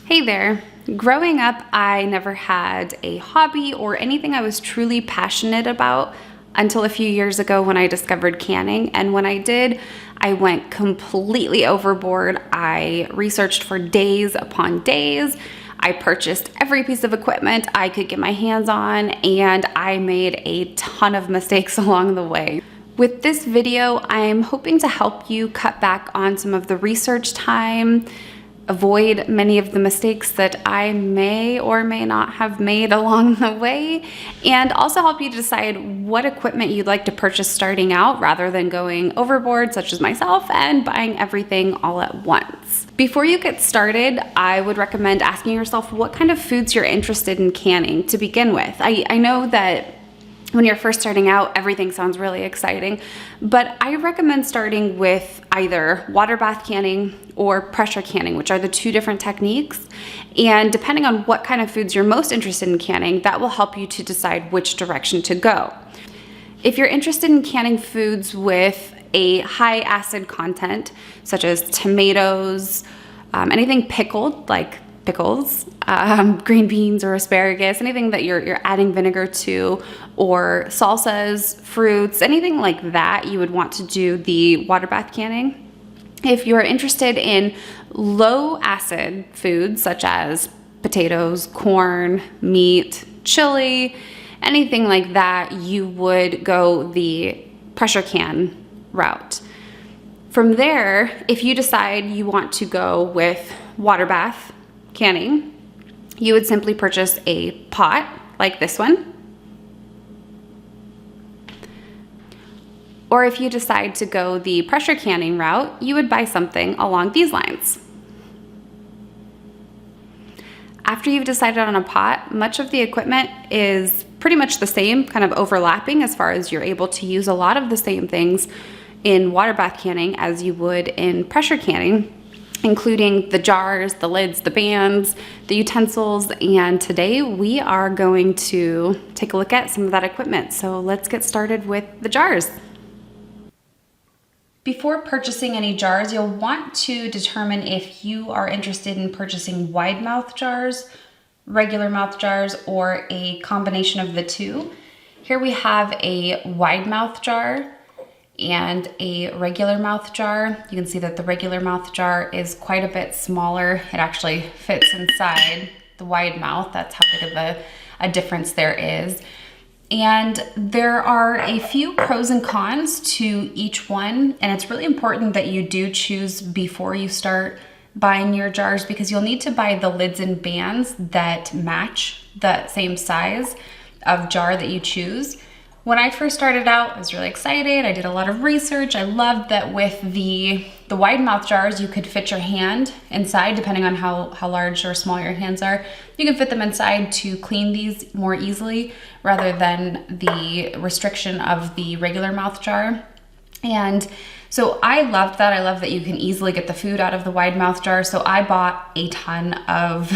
Hey there. Growing up, I never had a hobby or anything I was truly passionate about until a few years ago when I discovered canning. And when I did, I went completely overboard. I researched for days upon days. I purchased every piece of equipment I could get my hands on, and I made a ton of mistakes along the way. With this video, I'm hoping to help you cut back on some of the research time, avoid many of the mistakes that I may or may not have made along the way, and also help you decide what equipment you'd like to purchase starting out rather than going overboard, such as myself, and buying everything all at once. Before you get started, I would recommend asking yourself what kind of foods you're interested in canning to begin with. I know that when you're first starting out, everything sounds really exciting, but I recommend starting with either water bath canning or pressure canning, which are the two different techniques. And depending on what kind of foods you're most interested in canning, that will help you to decide which direction to go. If you're interested in canning foods with a high acid content, such as tomatoes, anything pickled, like pickles, green beans or asparagus, anything that you're adding vinegar to, or salsas, fruits, anything like that, you would want to do the water bath canning. If you're interested in low acid foods such as potatoes, corn, meat, chili, anything like that, you would go the pressure can route. From there, if you decide you want to go with water bath canning, you would simply purchase a pot like this one. Or if you decide to go the pressure canning route, you would buy something along these lines. After you've decided on a pot, much of the equipment is pretty much the same, kind of overlapping as far as you're able to use a lot of the same things in water bath canning as you would in pressure canning, including the jars, the lids, the bands, the utensils, and today we are going to take a look at some of that equipment. So let's get started with the jars. Before purchasing any jars, you'll want to determine if you are interested in purchasing wide mouth jars, regular mouth jars, or a combination of the two. Here we have a wide mouth jar and a regular mouth jar. You can see that the regular mouth jar is quite a bit smaller. It actually fits inside the wide mouth. That's how big of a difference there is. And there are a few pros and cons to each one, and it's really important that you do choose before you start buying your jars, because you'll need to buy the lids and bands that match that same size of jar that you choose. When I first started out, I was really excited. I did a lot of research. I loved that with the wide mouth jars, you could fit your hand inside, depending on how large or small your hands are. You can fit them inside to clean these more easily rather than the restriction of the regular mouth jar. And so I loved that. I love that you can easily get the food out of the wide mouth jar. So I bought a ton of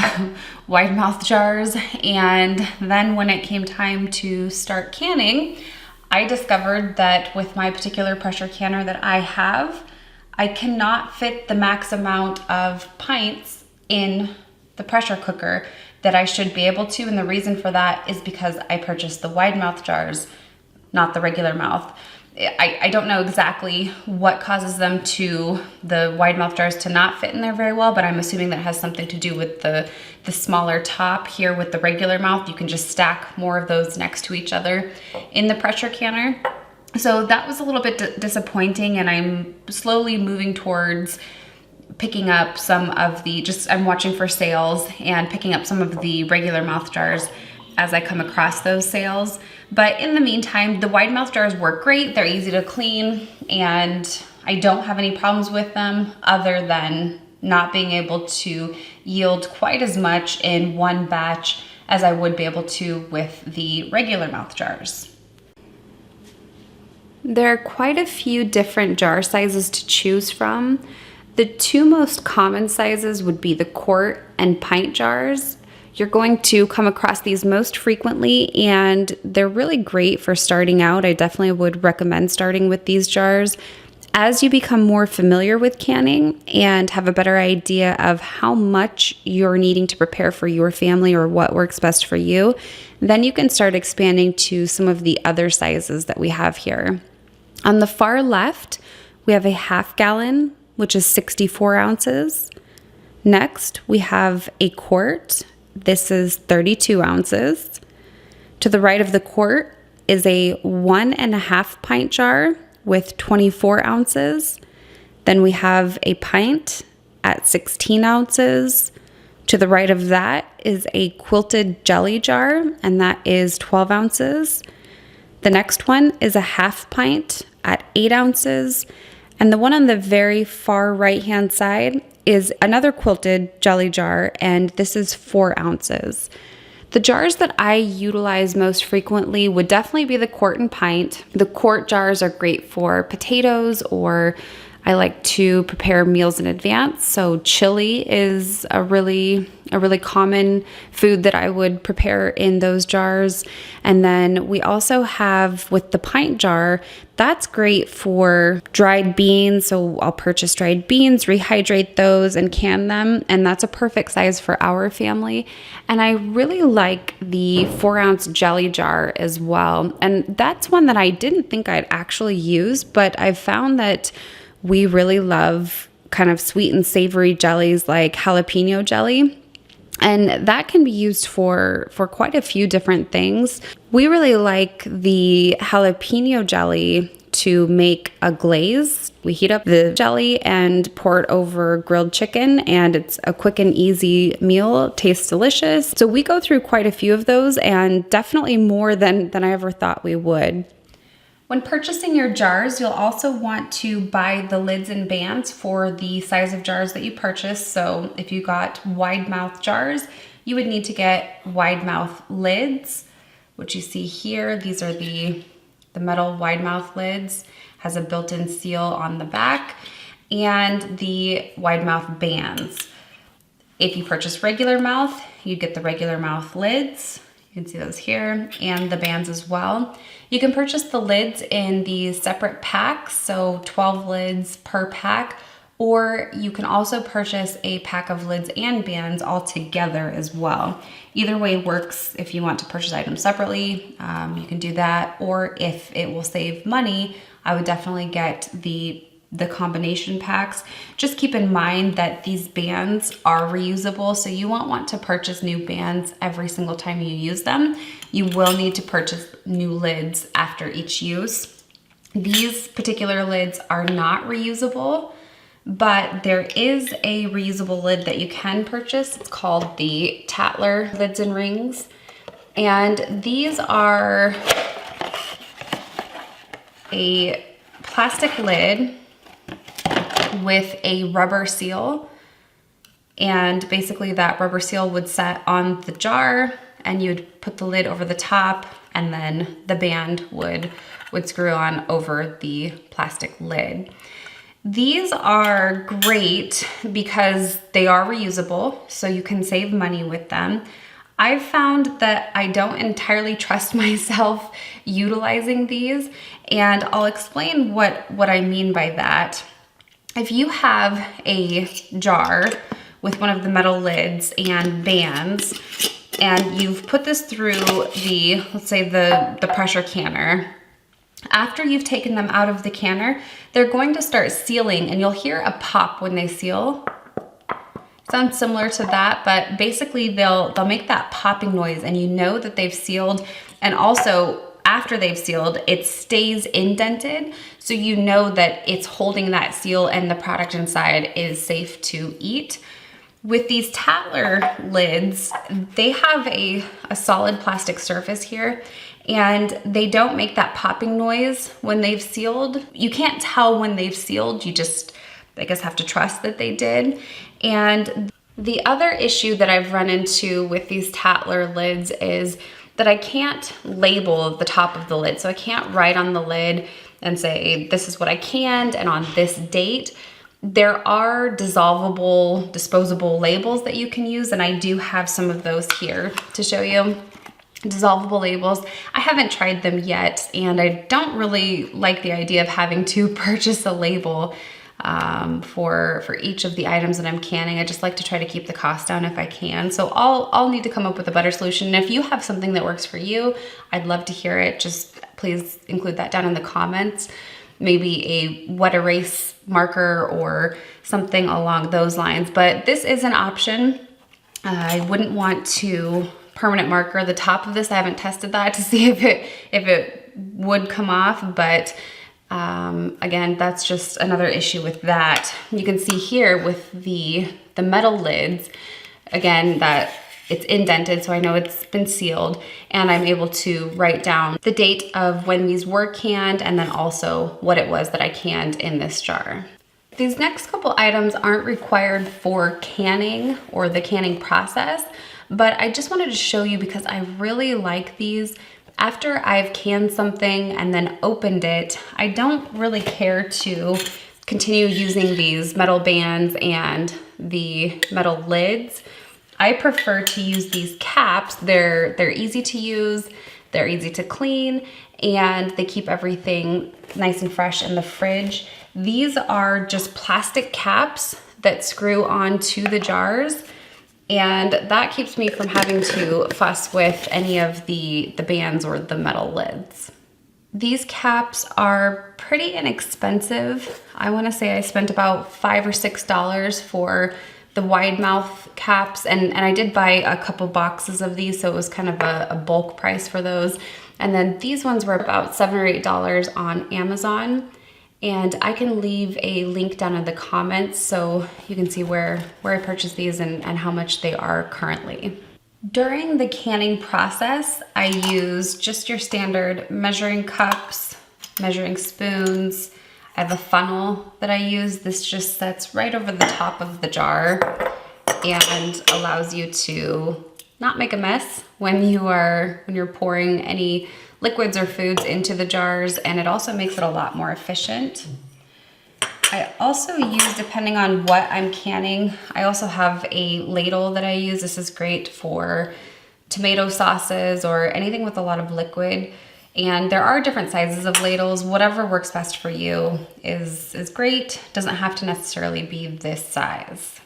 wide mouth jars. And then when it came time to start canning, I discovered that with my particular pressure canner that I have, I cannot fit the max amount of pints in the pressure cooker that I should be able to. And the reason for that is because I purchased the wide mouth jars, not the regular mouth. I don't know exactly what causes the wide mouth jars to not fit in there very well, but I'm assuming that has something to do with the smaller top. Here with the regular mouth, you can just stack more of those next to each other in the pressure canner. So that was a little bit disappointing, and I'm slowly moving towards picking up some of I'm watching for sales and picking up some of the regular mouth jars as I come across those sales. But in the meantime, the wide mouth jars work great. They're easy to clean, and I don't have any problems with them other than not being able to yield quite as much in one batch as I would be able to with the regular mouth jars. There are quite a few different jar sizes to choose from. The two most common sizes would be the quart and pint jars. You're going to come across these most frequently, and they're really great for starting out. I definitely would recommend starting with these jars. As you become more familiar with canning and have a better idea of how much you're needing to prepare for your family or what works best for you, then you can start expanding to some of the other sizes that we have here. On the far left, we have a 1/2 gallon, which is 64 ounces. Next, we have a quart. This is 32 ounces. To the right of the quart is a 1.5 pint jar with 24 ounces. Then we have a pint at 16 ounces. To the right of that is a quilted jelly jar, and that is 12 ounces. The next one is a 1/2 pint at 8 ounces. And the one on the very far right-hand side is another quilted jelly jar, and this is 4 ounces. The jars that I utilize most frequently would definitely be the quart and pint. The quart jars are great for potatoes, or I like to prepare meals in advance. So chili is a really common food that I would prepare in those jars. And then we also have with the pint jar, that's great for dried beans. So I'll purchase dried beans, rehydrate those and can them. And that's a perfect size for our family. And I really like the 4-ounce jelly jar as well. And that's one that I didn't think I'd actually use, but I've found that we really love kind of sweet and savory jellies like jalapeno jelly. And that can be used for quite a few different things. We really like the jalapeno jelly to make a glaze. We heat up the jelly and pour it over grilled chicken, and it's a quick and easy meal. It tastes delicious. So we go through quite a few of those, and definitely more than I ever thought we would. When purchasing your jars, you'll also want to buy the lids and bands for the size of jars that you purchase. So if you got wide mouth jars, you would need to get wide mouth lids, which you see here. These are the metal wide mouth lids, has a built-in seal on the back, and the wide mouth bands. If you purchase regular mouth, you get the regular mouth lids. You can see those here, and the bands as well. You can purchase the lids in these separate packs, so 12 lids per pack, or you can also purchase a pack of lids and bands all together as well. Either way works. If you want to purchase items separately, you can do that, or if it will save money, I would definitely get the combination packs. Just keep in mind that these bands are reusable, so you won't want to purchase new bands every single time you use them. You will need to purchase new lids after each use. These particular lids are not reusable, but there is a reusable lid that you can purchase. It's called the Tatler lids and rings. And these are a plastic lid with a rubber seal, and basically that rubber seal would set on the jar, and you would put the lid over the top, and then the band would screw on over the plastic lid. These are great because they are reusable, so you can save money with them. I've found that I don't entirely trust myself utilizing these, and I'll explain what I mean by that. If you have a jar with one of the metal lids and bands, and you've put this through let's say the pressure canner, after you've taken them out of the canner, they're going to start sealing, and you'll hear a pop when they seal. Sounds similar to that, but basically they'll make that popping noise, and you know that they've sealed. And also after they've sealed, it stays indented, so you know that it's holding that seal and the product inside is safe to eat. With these Tatler lids, they have a solid plastic surface here, and they don't make that popping noise when they've sealed. You can't tell when they've sealed, you just, I guess, have to trust that they did. And the other issue that I've run into with these Tatler lids is that I can't label the top of the lid. So I can't write on the lid and say, this is what I canned and on this date. There are dissolvable, disposable labels that you can use, and I do have some of those here to show you. dissolvable labels. I haven't tried them yet, and I don't really like the idea of having to purchase a label for each of the items that I'm canning. I just like to try to keep the cost down if I can. So I'll need to come up with a better solution. And if you have something that works for you, I'd love to hear it. Just please include that down in the comments. Maybe a wet erase marker or something along those lines. But this is an option. I wouldn't want to permanent marker the top of this. I haven't tested that to see if it would come off, but again, that's just another issue with that. You can see here with the metal lids, again, that it's indented, so I know it's been sealed, and I'm able to write down the date of when these were canned and then also what it was that I canned in this jar. These next couple items aren't required for canning or the canning process, but I just wanted to show you because I really like these. After I've canned something and then opened it, I don't really care to continue using these metal bands and the metal lids. I prefer to use these caps. They're easy to use, they're easy to clean, and they keep everything nice and fresh in the fridge. These are just plastic caps that screw onto the jars, and that keeps me from having to fuss with any of the bands or the metal lids. These caps are pretty inexpensive. I want to say I spent about $5 or $6 for the wide mouth caps, and I did buy a couple boxes of these, so it was kind of a bulk price for those. And then these ones were about $7 or $8 on Amazon. And I can leave a link down in the comments so you can see where I purchased these and how much they are currently. During the canning process, I use just your standard measuring cups, measuring spoons. I have a funnel that I use. This just sets right over the top of the jar and allows you to not make a mess when you're pouring any liquids or foods into the jars, and it also makes it a lot more efficient. I also use, depending on what I'm canning, I also have a ladle that I use. This is great for tomato sauces or anything with a lot of liquid. And there are different sizes of ladles. Whatever works best for you is great. Doesn't have to necessarily be this size.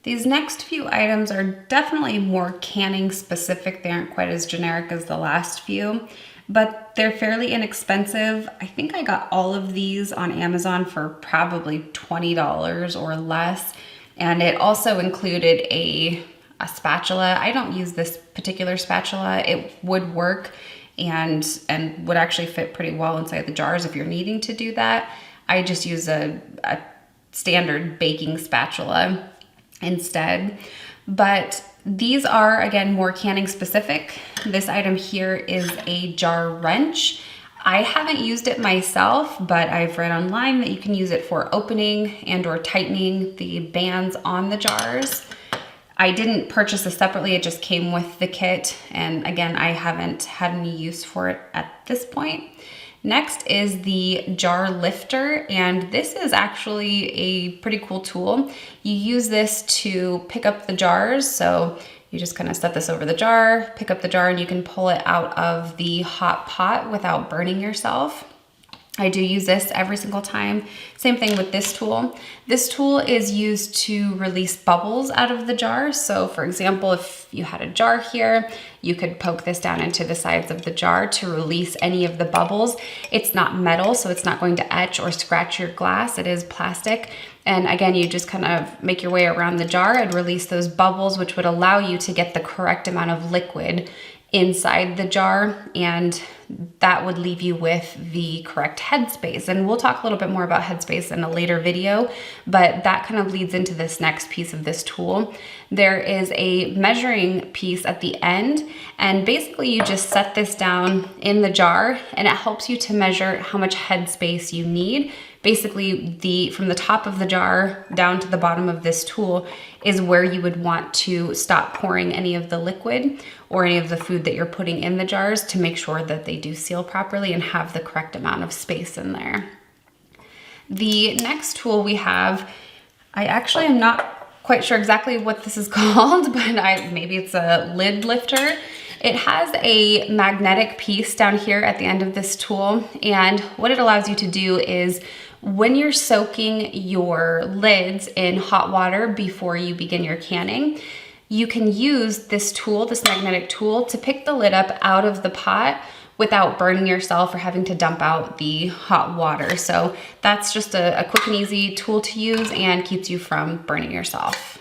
These next few items are definitely more canning specific. They aren't quite as generic as the last few, but they're fairly inexpensive. I think I got all of these on Amazon for probably $20 or less. And it also included a spatula. I don't use this particular spatula. It would work and would actually fit pretty well inside the jars if you're needing to do that. I just use a standard baking spatula instead. But these are, again, more canning specific. This item here is a jar wrench. I haven't used it myself, but I've read online that you can use it for opening and or tightening the bands on the jars. I didn't purchase this separately, it just came with the kit. And again, I haven't had any use for it at this point. Next is the jar lifter, and this is actually a pretty cool tool. You use this to pick up the jars. So you just kind of set this over the jar, pick up the jar, and you can pull it out of the hot pot without burning yourself. I do use this every single time. Same thing with this tool. This tool is used to release bubbles out of the jar. So for example, if you had a jar here, you could poke this down into the sides of the jar to release any of the bubbles. It's not metal, so it's not going to etch or scratch your glass. It is plastic. And again, you just kind of make your way around the jar and release those bubbles, which would allow you to get the correct amount of liquid inside the jar, and that would leave you with the correct headspace. And we'll talk a little bit more about headspace in a later video, but that kind of leads into this next piece of this tool. There is a measuring piece at the end, and basically you just set this down in the jar and it helps you to measure how much headspace you need. Basically, from the top of the jar down to the bottom of this tool is where you would want to stop pouring any of the liquid or any of the food that you're putting in the jars to make sure that they do seal properly and have the correct amount of space in there. The next tool we have, I actually am not quite sure exactly what this is called, but maybe it's a lid lifter. It has a magnetic piece down here at the end of this tool, and what it allows you to do is when you're soaking your lids in hot water before you begin your canning, you can use this tool, this magnetic tool, to pick the lid up out of the pot without burning yourself or having to dump out the hot water. So that's just a quick and easy tool to use and keeps you from burning yourself.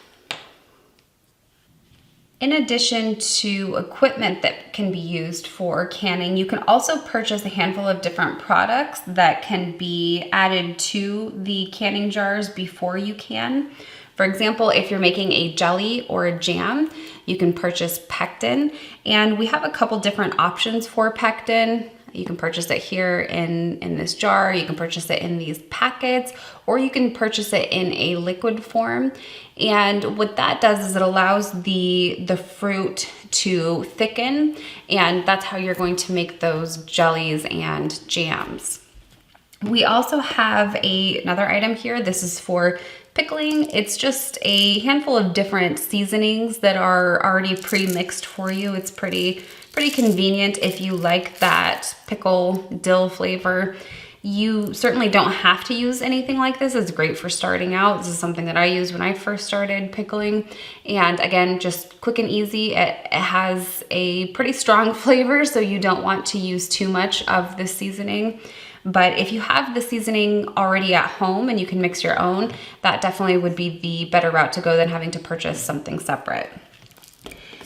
In addition to equipment that can be used for canning, you can also purchase a handful of different products that can be added to the canning jars before you can. For example, if you're making a jelly or a jam, you can purchase pectin, and we have a couple different options for pectin. You can purchase it here in this jar, you can purchase it in these packets, or you can purchase it in a liquid form. And what that does is it allows the fruit to thicken, and that's how you're going to make those jellies and jams. We also have another item here. This is for pickling. It's just a handful of different seasonings that are already pre-mixed for you. It's pretty convenient if you like that pickle dill flavor. You certainly don't have to use anything like this. It's great for starting out. This is something that I used when I first started pickling. And again, just quick and easy. It has a pretty strong flavor, so you don't want to use too much of this seasoning. But if you have the seasoning already at home and you can mix your own, that definitely would be the better route to go than having to purchase something separate.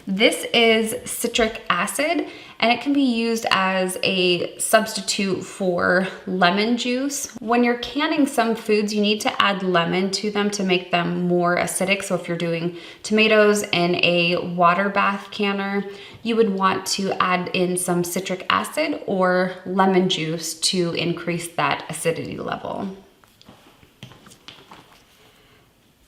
This is citric acid, and it can be used as a substitute for lemon juice. When you're canning some foods, you need to add lemon to them to make them more acidic. So if you're doing tomatoes in a water bath canner, you would want to add in some citric acid or lemon juice to increase that acidity level.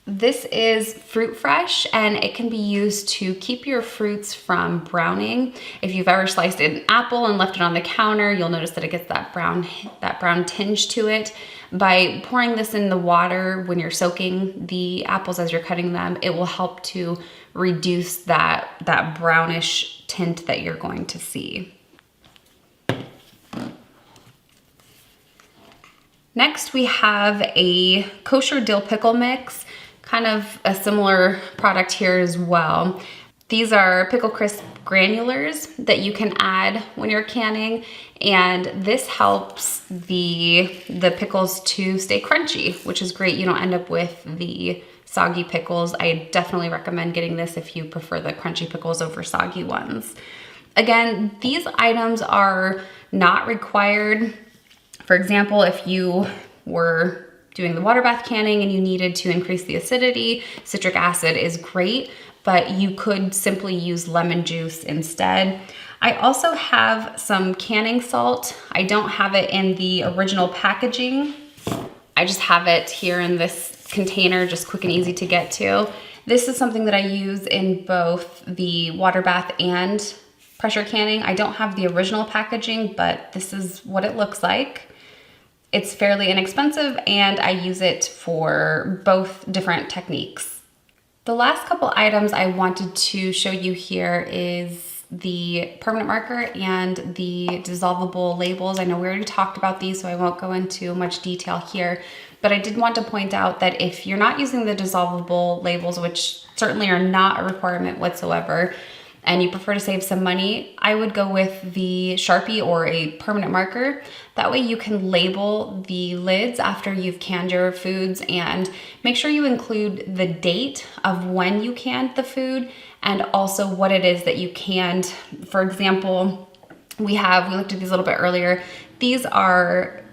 This is Fruit Fresh, and it can be used to keep your fruits from browning. If you've ever sliced an apple and left it on the counter, you'll notice that it gets that brown tinge to it. By pouring this in the water when you're soaking the apples as you're cutting them, it will help to reduce that brownish tint that you're going to see. Next, we have a kosher dill pickle mix. Kind of a similar product here as well. These are pickle crisp granulars that you can add when you're canning, and this helps the pickles to stay crunchy, which is great. You don't end up with the soggy pickles. I definitely recommend getting this if you prefer the crunchy pickles over soggy ones. Again, these items are not required. For example, if you were doing the water bath canning and you needed to increase the acidity, citric acid is great, but you could simply use lemon juice instead. I also have some canning salt. I don't have it in the original packaging. I just have it here in this container, just quick and easy to get to. This is something that I use in both the water bath and pressure canning. I don't have the original packaging, but this is what it looks like. It's fairly inexpensive, and I use it for both different techniques. The last couple items I wanted to show you here is the permanent marker and the dissolvable labels. I know we already talked about these, so I won't go into much detail here, but I did want to point out that if you're not using the dissolvable labels, which certainly are not a requirement whatsoever, and you prefer to save some money, I would go with the Sharpie or a permanent marker. That way you can label the lids after you've canned your foods, and make sure you include the date of when you canned the food and also what it is that you canned. For example, we looked at these a little bit earlier. These are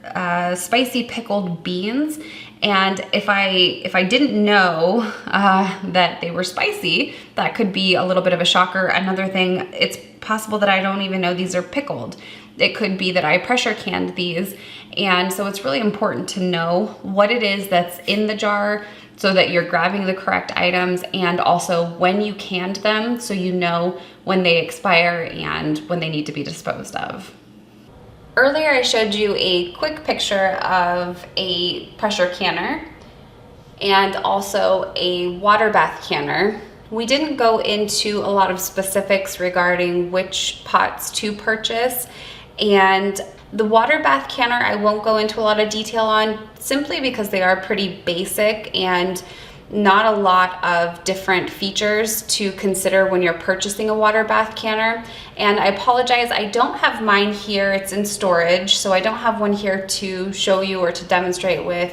spicy pickled beans. And if I didn't know that they were spicy, that could be a little bit of a shocker. Another thing, it's possible that I don't even know these are pickled. It could be that I pressure canned these. And so it's really important to know what it is that's in the jar so that you're grabbing the correct items, and also when you canned them so you know when they expire and when they need to be disposed of. Earlier I showed you a quick picture of a pressure canner and also a water bath canner We didn't go into a lot of specifics regarding which pots to purchase, and the water bath canner I won't go into a lot of detail on, simply because they are pretty basic and not a lot of different features to consider when you're purchasing a water bath canner. And I apologize, I don't have mine here, it's in storage, so I don't have one here to show you or to demonstrate with,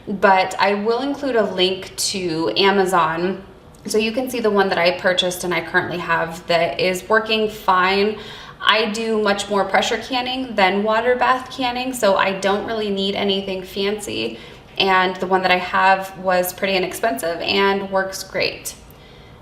but I will include a link to Amazon so you can see the one that I purchased and I currently have that is working fine. I do much more pressure canning than water bath canning, so I don't really need anything fancy. And the one that I have was pretty inexpensive and works great.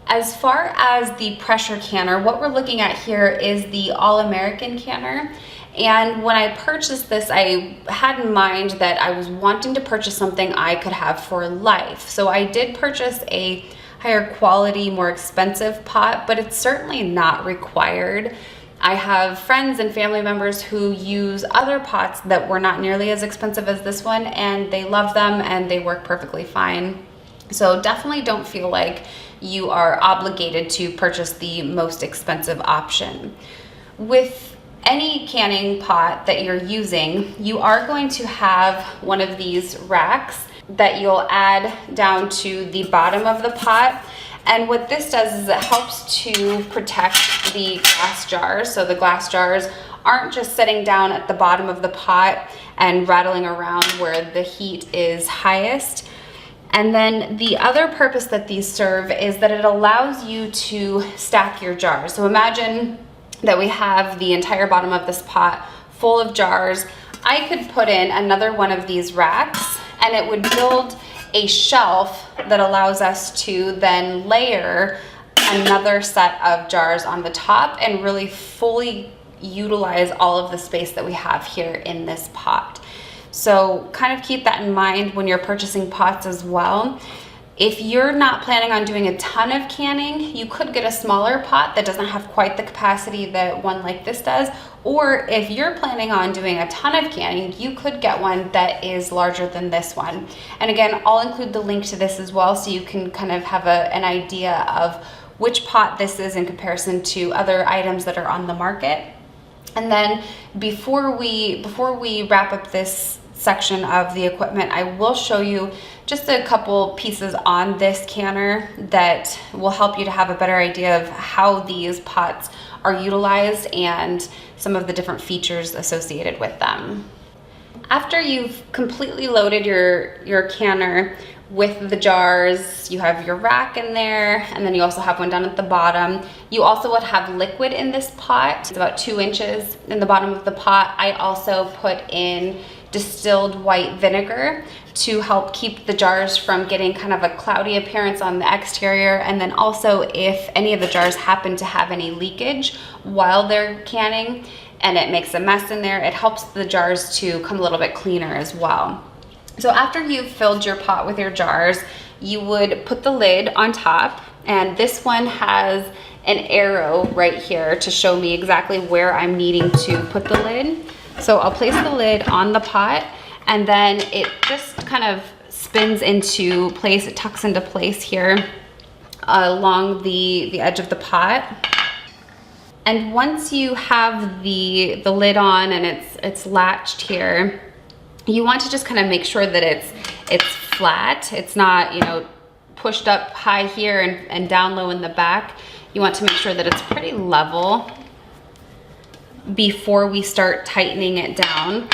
As far as the pressure canner, what we're looking at here is the All-American canner. And when I purchased this, I had in mind that I was wanting to purchase something I could have for life. So I did purchase a higher quality, more expensive pot, but it's certainly not required. I have friends and family members who use other pots that were not nearly as expensive as this one, and they love them and they work perfectly fine. So definitely don't feel like you are obligated to purchase the most expensive option. With any canning pot that you're using, you are going to have one of these racks that you'll add down to the bottom of the pot. And what this does is it helps to protect the glass jars. So the glass jars aren't just sitting down at the bottom of the pot and rattling around where the heat is highest. And then the other purpose that these serve is that it allows you to stack your jars. So imagine that we have the entire bottom of this pot full of jars. I could put in another one of these racks and it would build a shelf that allows us to then layer another set of jars on the top and really fully utilize all of the space that we have here in this pot. So kind of keep that in mind when you're purchasing pots as well. If you're not planning on doing a ton of canning, you could get a smaller pot that doesn't have quite the capacity that one like this does. Or if you're planning on doing a ton of canning, you could get one that is larger than this one. And again, I'll include the link to this as well so you can kind of have an idea of which pot this is in comparison to other items that are on the market. And then before we wrap up this section of the equipment, I will show you just a couple pieces on this canner that will help you to have a better idea of how these pots are utilized and some of the different features associated with them. After you've completely loaded your canner with the jars, you have your rack in there, and then you also have one down at the bottom. You also would have liquid in this pot. It's about 2 inches in the bottom of the pot. I also put in distilled white vinegar to help keep the jars from getting kind of a cloudy appearance on the exterior. And then also if any of the jars happen to have any leakage while they're canning and it makes a mess in there, it helps the jars to come a little bit cleaner as well. So after you've filled your pot with your jars, you would put the lid on top, and this one has an arrow right here to show me exactly where I'm needing to put the lid. So I'll place the lid on the pot, and then it just kind of spins into place. It tucks into place here along the edge of the pot. And once you have the lid on and it's latched here, you want to just kind of make sure that it's flat. It's not, you know, pushed up high here and down low in the back. You want to make sure that it's pretty level before we start tightening it down.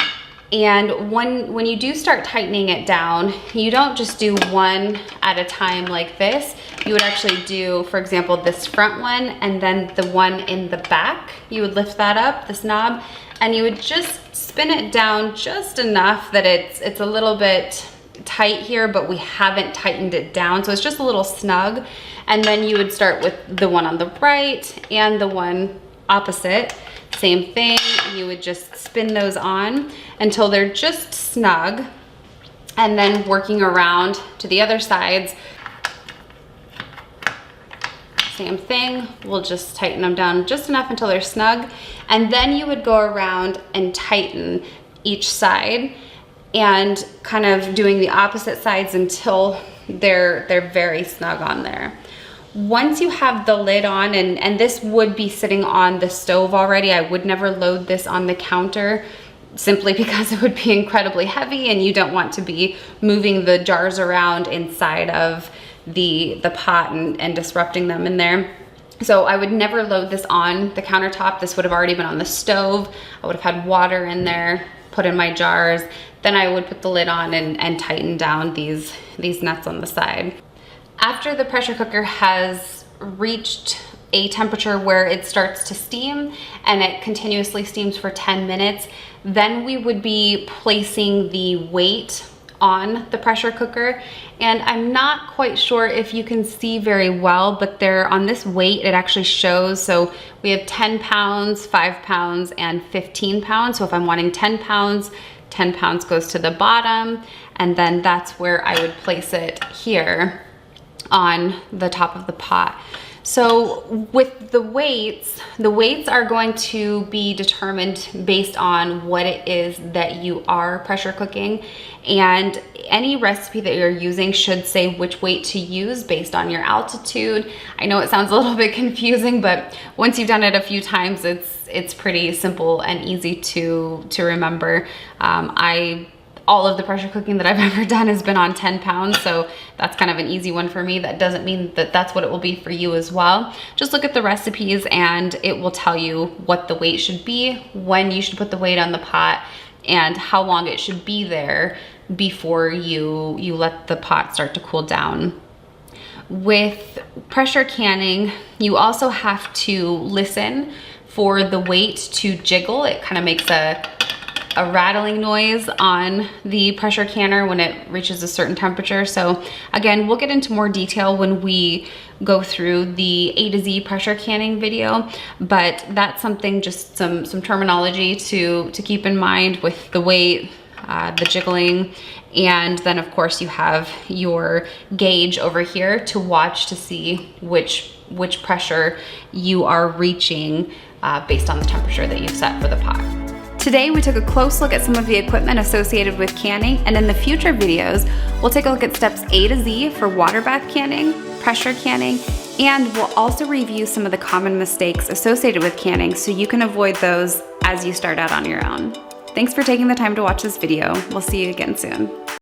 And when you do start tightening it down, you don't just do one at a time like this. You would actually do, for example, this front one and then the one in the back. You would lift that up, this knob, and you would just spin it down just enough that it's a little bit tight here, but we haven't tightened it down. So it's just a little snug. And then you would start with the one on the right and the one opposite. Same thing, you would just spin those on until they're just snug, and then working around to the other sides. Same thing, we'll just tighten them down just enough until they're snug, and then you would go around and tighten each side and kind of doing the opposite sides until they're very snug on there. once you have the lid on, and this would be sitting on the stove already, I would never load this on the counter simply because it would be incredibly heavy and you don't want to be moving the jars around inside of the pot and disrupting them in there. So I would never load this on the countertop. This would have already been on the stove. I would have had water in there, put in my jars. Then I would put the lid on and tighten down these nuts on the side. After the pressure cooker has reached a temperature where it starts to steam and it continuously steams for 10 minutes, then we would be placing the weight on the pressure cooker. And I'm not quite sure if you can see very well, but there on this weight, it actually shows. So we have 10 pounds, 5 pounds, and 15 pounds. So if I'm wanting 10 pounds, 10 pounds goes to the bottom, and then that's where I would place it here on the top of the pot. So with the weights are going to be determined based on what it is that you are pressure cooking, and any recipe that you're using should say which weight to use based on your altitude. I know it sounds a little bit confusing, but once you've done it a few times, it's pretty simple and easy to remember. All of the pressure cooking that I've ever done has been on 10 pounds, so that's kind of an easy one for me. That doesn't mean that that's what it will be for you as well. Just look at the recipes and it will tell you what the weight should be, when you should put the weight on the pot, and how long it should be there before you let the pot start to cool down. With pressure canning, you also have to listen for the weight to jiggle. It kind of makes a rattling noise on the pressure canner when it reaches a certain temperature. So again, we'll get into more detail when we go through the A to Z pressure canning video, but that's something, just some terminology to keep in mind with the weight, the jiggling, and then of course you have your gauge over here to watch to see which pressure you are reaching based on the temperature that you've set for the pot. Today, we took a close look at some of the equipment associated with canning, and in the future videos, we'll take a look at steps A to Z for water bath canning, pressure canning, and we'll also review some of the common mistakes associated with canning so you can avoid those as you start out on your own. Thanks for taking the time to watch this video. We'll see you again soon.